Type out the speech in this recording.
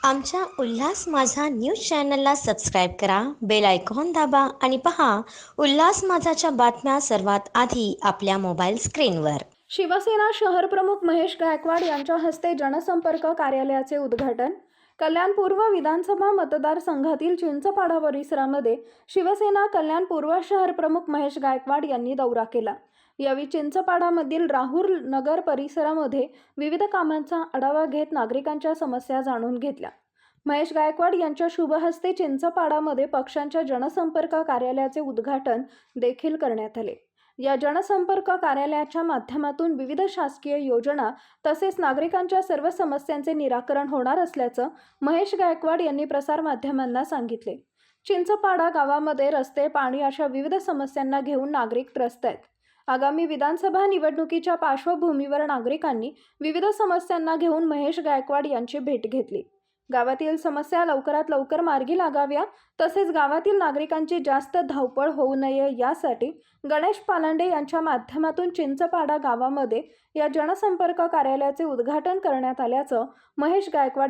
आमच्या उल्हास माझा न्यूज चॅनलला सबस्क्राईब करा, बेल आयकॉन दाबा आणि पहा उल्हास माझाच्या बातम्या सर्वात आधी आपल्या मोबाईल स्क्रीनवर. शिवसेना शहरप्रमुख महेश गायकवाड यांच्या हस्ते जनसंपर्क कार्यालयाचे उद्घाटन. कल्याण पूर्व विधानसभा मतदारसंघातील चिंचपाडा परिसरामध्ये शिवसेना कल्याण पूर्व शहरप्रमुख महेश गायकवाड यांनी दौरा केला. यावेळी चिंचपाडामधील राहुल नगर परिसरामध्ये विविध कामांचा आढावा घेत नागरिकांच्या समस्या जाणून घेतल्या. महेश गायकवाड यांच्या शुभ हस्ते चिंचपाडामध्ये पक्षांच्या जनसंपर्क कार्यालयाचे उद्घाटन देखील करण्यात आले. या जनसंपर्क कार्यालयाच्या माध्यमातून विविध शासकीय योजना तसेच नागरिकांच्या सर्व समस्यांचे निराकरण होणार असल्याचं महेश गायकवाड यांनी प्रसारमाध्यमांना सांगितले. चिंचपाडा गावामध्ये रस्ते, पाणी अशा विविध समस्यांना घेऊन नागरिक त्रस्त आहेत. आगामी विधानसभा निवडणुकीच्या पार्श्वभूमीवर नागरिकांनी विविध समस्यांना घेऊन महेश गायकवाड यांची भेट घेतली. गावातील समस्या लवकरात लवकर मार्गी लागाव्या तसेच गावातील नागरिकांची जास्त धावपळ होऊ नये यासाठी गणेश पालांडे यांच्या माध्यमातून चिंचपाडा गावामध्ये या जनसंपर्क कार्यालयाचे उद्घाटन करण्यात आल्याचं महेश गायकवाड